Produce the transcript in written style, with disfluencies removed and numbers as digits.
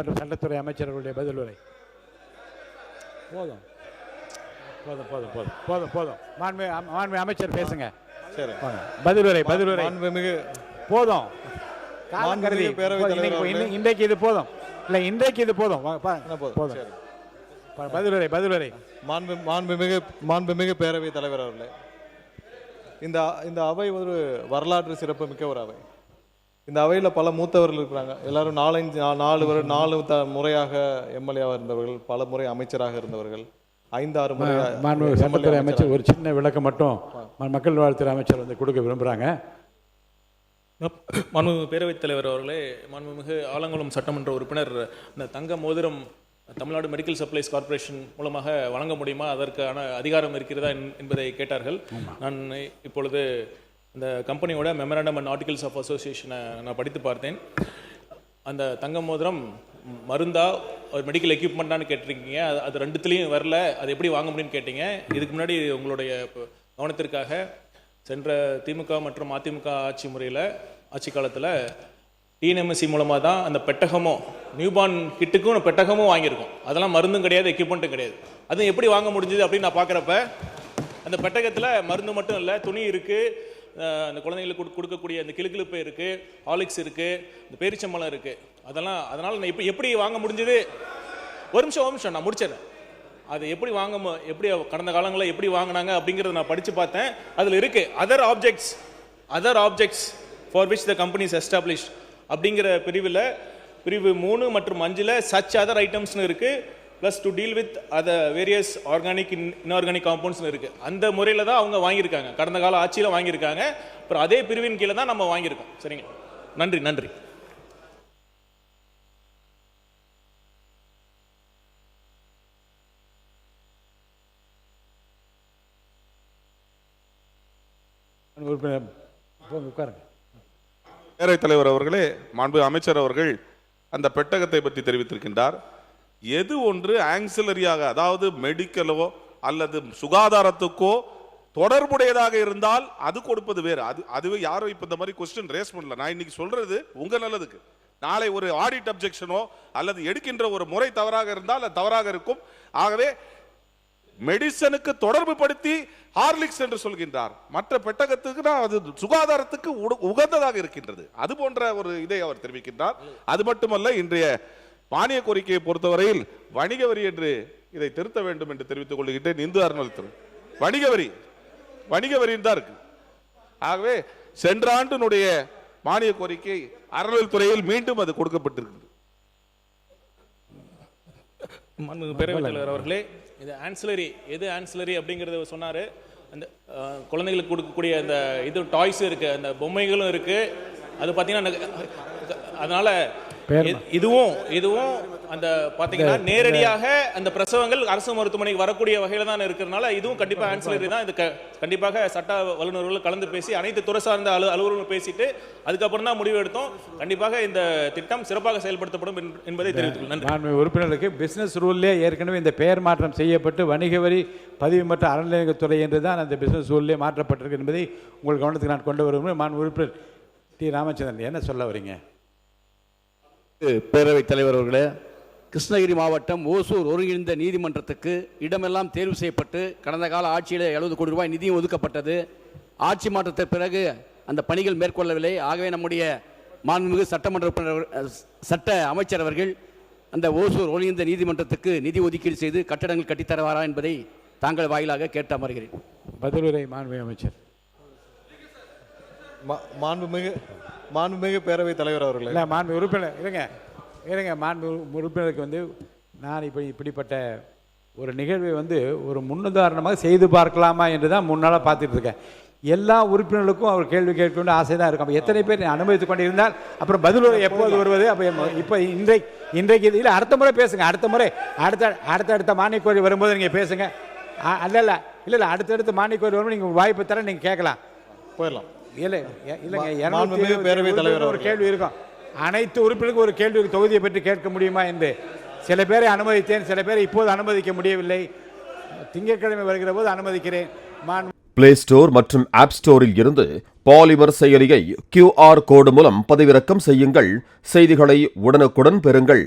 மற்றும் சட்டத்துறை அமைச்சர்களுடைய பதிலுரை. போதும் போதும் போதும் போதும் போதும் போதும். மாண்பு அமைச்சர் பேசுங்க. சரி, பதிலுரை பதிலுரை மாண்புமிகு போதும். இன்றைக்கு இது போதும். இல்லை, இன்றைக்கு இது போதும். போதும். பதிலுரை பதிலுரை. மாண்புமிகு பேரவைத் தலைவர் அவர்களே, இந்த அவை ஒரு வரலாற்று சிறப்பு மிக்க ஒரு அவை. இந்த அவையில் பல மூத்தவர்கள் இருக்கிறாங்க. எல்லாரும் 4 முறையாக எம்எல்ஏவாக இருந்தவர்கள், பல முறை அமைச்சராக இருந்தவர்கள், 5-6 முறை சட்டத்துறை அமைச்சர். ஒரு சின்ன விளக்கம் மட்டும் மக்கள் வாழ்த்துறை அமைச்சர் வந்து கொடுக்க விரும்புகிறாங்க. மாண்புமிகு பேரவைத் தலைவர் அவர்களே, மாண்புமிகு ஆலங்குளம் சட்டமன்ற உறுப்பினர் இந்த தங்க மோதிரம் தமிழ்நாடு மெடிக்கல் சப்ளைஸ் கார்ப்பரேஷன் மூலமாக வழங்க முடியுமா, அதற்கான அதிகாரம் இருக்கிறதா என்பதை கேட்டார்கள். நான் இப்பொழுது இந்த கம்பெனியோட மெமரண்டம் அண்ட் ஆர்டிகல்ஸ் ஆஃப் அசோசியேஷனை நான் படித்து பார்த்தேன். அந்த தங்க மோதிரம் மருந்தா ஒரு மெடிக்கல் எக்யூப்மெண்ட்டானு கேட்டிருக்கீங்க. அது ரெண்டுத்துலேயும் வரல. அது எப்படி வாங்க முடியும்னு கேட்டீங்க. இதுக்கு முன்னாடி உங்களுடைய கவனத்திற்காக சென்ற திமுக மற்றும் அதிமுக ஆட்சி காலத்தில் டிஎன்எம்எஸ்சி மூலமாக தான் அந்த பெட்டகமும் நியூபார்ன் கிட்டுக்கும் பெட்டகமும் வாங்கியிருக்கோம். அதெல்லாம் மருந்தும் கிடையாது, எக்யூப்மெண்ட்டும் கிடையாது. அதுவும் எப்படி வாங்க முடிஞ்சுது அப்படின்னு நான் பார்க்குறப்ப அந்த பெட்டகத்தில் மருந்து மட்டும் இல்லை, துணி இருக்குது, அந்த குழந்தைங்களுக்கு கொடுக்கக்கூடிய அந்த கிளுக்கிழுப்பு இருக்குது, ஹாலிக்ஸ் இருக்குது, இந்த பேரிச்சம்பழம் இருக்குது. அதனால் நான் எப்படி வாங்க முடிஞ்சுது? ஒரு நிமிஷம் நான் முடிச்சிடறேன். அது எப்படி எப்படி கடந்த காலங்களில் எப்படி வாங்கினாங்க அப்படிங்கிறத நான் படித்து பார்த்தேன். அதில் இருக்குது other objects for which the company is established அப்படிங்கிற பிரிவு 3 மற்றும் 5 சச் அதர் ஐட்டம்ஸ்னு இருக்குது. Plus to deal with other various organic inorganic காம்பவுண்ட்ஸ்னு இருக்குது. அந்த முறையில் தான் அவங்க வாங்கியிருக்காங்க, கடந்த கால ஆட்சியில் வாங்கியிருக்காங்க. அப்புறம் அதே பிரிவின் கீழே தான் நம்ம வாங்கியிருக்கோம். சரிங்க, நன்றி. பேரவைத் தலைவர் அவர்களே, மாண்பு அமைச்சர் அவர்கள் அந்த பெட்டகத்தை பற்றி தெரிவித்திருக்கின்றார். எது ஒன்று ஆக்சிலரியாக, அதாவது மெடிக்கலோ அல்லது சுகாதாரத்துக்கோ தொடர்புடையதாக இருந்தால் அது கொடுப்பது வேறு. அதுவே யாரும் இப்ப இந்த மாதிரி கொஸ்டின் ரேஸ் பண்ணல. நான் இன்னைக்கு சொல்றது உங்க நல்லதுக்கு. நாளை ஒரு ஆடிட் அப்ஜெக்ஷனோ அல்லது எடுக்கின்ற ஒரு முறை தவறாக இருந்தால் அது தவறாக இருக்கும். ஆகவே மெடிசனுக்கு தொடர்பு படுத்தி ஹார்லிக்ஸ் என்று சொல்கின்றார். மற்ற பெட்டகத்துக்கு அது சுகாதாரத்துக்கு உகந்ததாக இருக்கின்றது. அது போன்ற ஒரு இதை அவர் தெரிவிக்கின்றார். அது மட்டுமல்ல, இன்றைய மானிய கோரிக்கையை பொறுத்தவரையில் வணிக வரி என்று இதை திருத்த வேண்டும் என்று தெரிவித்துக் கொள்கின்றேன். இந்து அறநிலையத்துறை வணிக வரின்னு தான் இருக்கு. ஆகவே சென்ற ஆண்டினுடைய மானிய கோரிக்கை அறநிலையத்துறையில் மீண்டும் அது கொடுக்கப்பட்டிருக்கு. பேரவைத் தலைவர் அவர்களே, இது ஆன்சிலரி அப்படிங்கிறத சொன்னார். அந்த குழந்தைகளுக்கு கொடுக்கக்கூடிய அந்த இது டாய்ஸும் இருக்குது, அந்த பொம்மைகளும் இருக்குது. அது பார்த்தீங்கன்னா அதனால் இதுவும் அந்த பார்த்தீங்கன்னா நேரடியாக அந்த பிரசவங்கள் அரசு மருத்துவமனைக்கு வரக்கூடிய வகையில் தான் இருக்கிறதுனால இதுவும் கண்டிப்பாக ஆன்சிலரி தான். இது கண்டிப்பாக சட்ட வல்லுநர்கள் கலந்து பேசி அனைத்து துறை சார்ந்த அலுவலர்களும் பேசிட்டு அதுக்கப்புறம் தான் முடிவு எடுத்தோம். கண்டிப்பாக இந்த திட்டம் சிறப்பாக செயல்படுத்தப்படும் என்பதை தெரிவித்துள்ளேன். உறுப்பினர்களுக்கு பிசினஸ் ரூல்லே ஏற்கனவே இந்த பெயர் மாற்றம் செய்யப்பட்டு வணிக வரி பதிவு மற்றும் அறநிலையத்துறை என்று தான் அந்த பிசினஸ் ரூல்லே மாற்றப்பட்டிருக்கு என்பதை உங்கள் கவனத்துக்கு நான் கொண்டு வருவேன். மாண்பு உறுப்பினர் டி. ராமச்சந்திரன், என்ன சொல்ல வரீங்க? பேரவைத் தலைவர் அவர்களே, கிருஷ்ணகிரி மாவட்டம் ஓசூர் ஒருங்கிணைந்த நீதிமன்றத்துக்கு இடமெல்லாம் தேர்வு செய்யப்பட்டு கடந்த கால ஆட்சியில் 70 கோடி ரூபாய் நிதியும் ஒதுக்கப்பட்டது. ஆட்சி மாற்றத்திற்கு பிறகு அந்த பணிகள் மேற்கொள்ளவில்லை. ஆகவே நம்முடைய மாண்புமிகு சட்ட அமைச்சர் அவர்கள் அந்த ஓசூர் ஒருங்கிணைந்த நீதிமன்றத்துக்கு நிதி ஒதுக்கீடு செய்து கட்டடங்கள் கட்டித்தருவாரா என்பதை தாங்கள் வாயிலாக கேட்டு அமர்கிறேன். பதிலுரை மாண்புமிகு அமைச்சர். மாண்புமிகு பேரவைத் தலைவர் அவர்களே, மாண்பு உறுப்பினர் இருங்க. மாண்பு உறுப்பினருக்கு வந்து நான் இப்படிப்பட்ட ஒரு நிகழ்வை வந்து ஒரு முன்னுதாரணமாக செய்து பார்க்கலாமா என்று தான் முன்னால் பார்த்துட்டு இருக்கேன். எல்லா உறுப்பினர்களுக்கும் அவர் கேள்வி கேட்கணும்னு ஆசை தான் இருக்கும். எத்தனை பேர் அனுமதித்துக் கொண்டு இருந்தால் அப்புறம் பதிலுரை எப்போது வருவது? இப்போ இன்றைக்கு இல்லை, அடுத்த முறை பேசுங்க. அடுத்த மானிய கோரி வரும்போது நீங்கள் பேசுங்க. இல்லை அடுத்தடுத்த மானிய கோரி வரும்போது நீங்கள் வாய்ப்பு தர நீங்கள் கேட்கலாம், போயிடலாம். இல்லைங்க, பேரவைத் தலைவர் ஒரு கேள்வி இருக்கும். அனைத்து உறுப்பினருக்கும் ஒரு கேள்வி தொகுதியை பற்றி கேட்க முடியுமா என்று சில பேரை அனுமதித்தேன், சில பேரை இப்போது அனுமதிக்க முடியவில்லை. திங்கட்கிழமை வருகிற போது அனுமதிக்கிறேன். பிளே ஸ்டோர் மற்றும் ஆப் ஸ்டோரில் இருந்து பாலிமர் செயலியை QR கோடு மூலம் பதிவிறக்கம் செய்யுங்கள். செய்திகளை உடனுக்குடன் பெறுங்கள்.